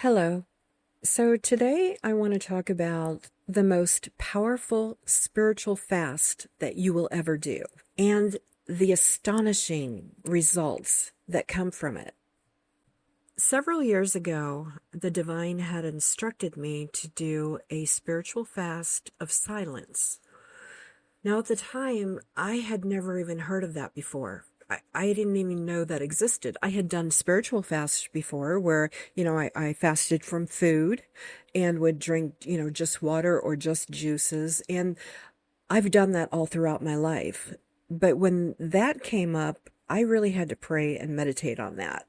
Hello. So today I want to talk about the most powerful spiritual fast that you will ever do and the astonishing results that come from it. Several years ago, the Divine had instructed me to do a spiritual fast of silence. Now, at the time, I had never even heard of that before. I didn't even know that existed. I had done spiritual fasts before where, I fasted from food and would drink, just water or just juices. And I've done that all throughout my life. But when that came up, I really had to pray and meditate on that.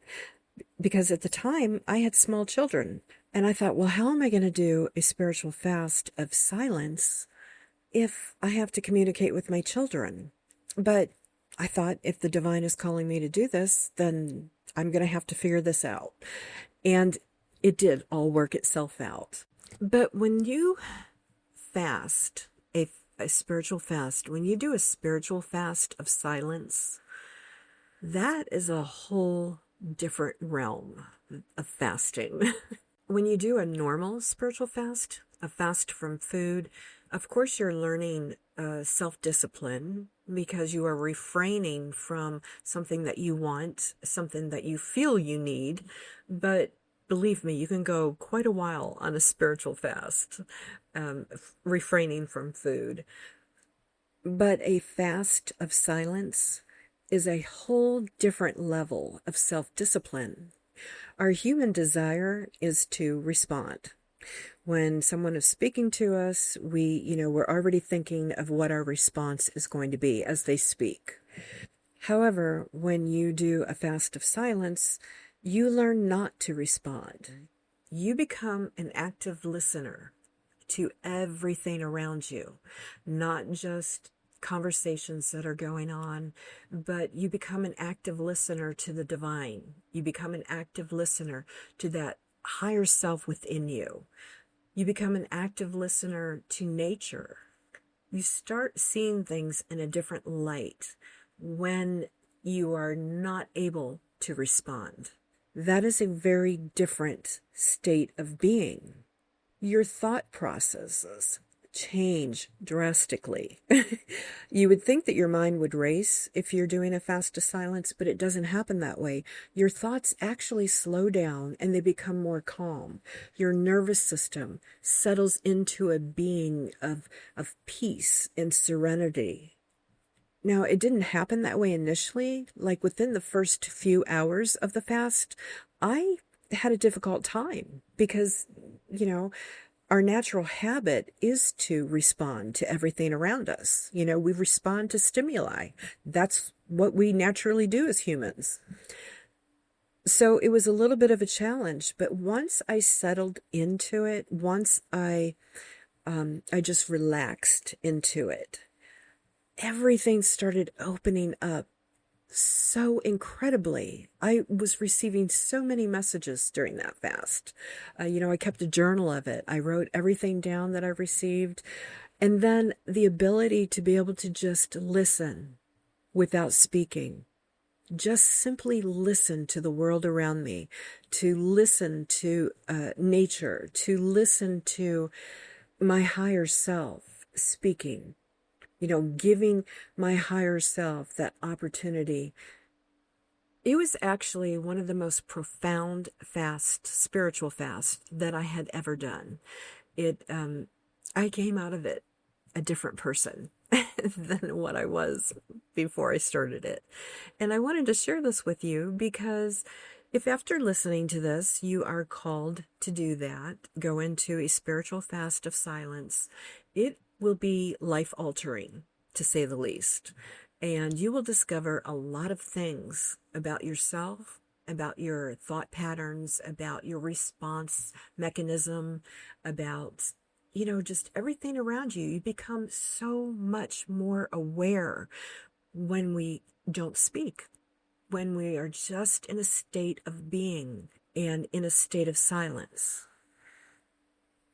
Because at the time, I had small children. And I thought, well, how am I going to do a spiritual fast of silence if I have to communicate with my children? But I thought if the Divine is calling me to do this, then I'm going to have to figure this out. And it did all work itself out. But when you fast, a spiritual fast, when you do a spiritual fast of silence, that is a whole different realm of fasting. When you do a normal spiritual fast, a fast from food, of course you're learning self-discipline because you are refraining from something that you want, something that you feel you need. But believe me, you can go quite a while on a spiritual fast, refraining from food. But a fast of silence is a whole different level of self-discipline. Our human desire is to respond. When someone is speaking to us, we're already thinking of what our response is going to be as they speak. However, when you do a fast of silence, you learn not to respond. You become an active listener to everything around you, not just conversations that are going on, but you become an active listener to the Divine. You become an active listener to that higher self within you. You become an active listener to nature. You start seeing things in a different light when you are not able to respond. That is a very different state of being. Your thought processes change drastically. You would think that your mind would race if you're doing a fast of silence, but it doesn't happen that way. Your thoughts actually slow down and they become more calm. Your nervous system settles into a being of peace and serenity. Now, it didn't happen that way initially. Like within the first few hours of the fast, I had a difficult time because, our natural habit is to respond to everything around us. We respond to stimuli. That's what we naturally do as humans. So it was a little bit of a challenge, but once I settled into it, once I just relaxed into it, everything started opening up so incredibly. I was receiving so many messages during that fast. I kept a journal of it. I wrote everything down that I received. And then the ability to be able to just listen without speaking. Just simply listen to the world around me, to listen to nature, to listen to my higher self speaking. Giving my higher self that opportunity. It was actually one of the most profound spiritual fasts that I had ever done. I came out of it a different person than what I was before I started it. And I wanted to share this with you because if after listening to this, you are called to do that, go into a spiritual fast of silence, it will be life-altering, to say the least. And you will discover a lot of things about yourself, about your thought patterns, about your response mechanism, about, just everything around you. You become so much more aware when we don't speak, when we are just in a state of being and in a state of silence.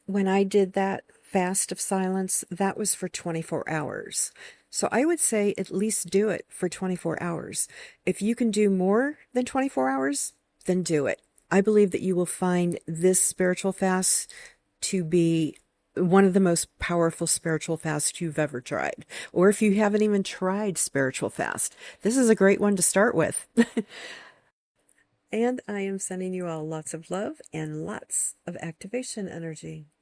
When I did that fast of silence, that was for 24 hours. So I would say at least do it for 24 hours. If you can do more than 24 hours, then do it. I believe that you will find this spiritual fast to be one of the most powerful spiritual fasts you've ever tried. Or if you haven't even tried spiritual fast, this is a great one to start with. And I am sending you all lots of love and lots of activation energy.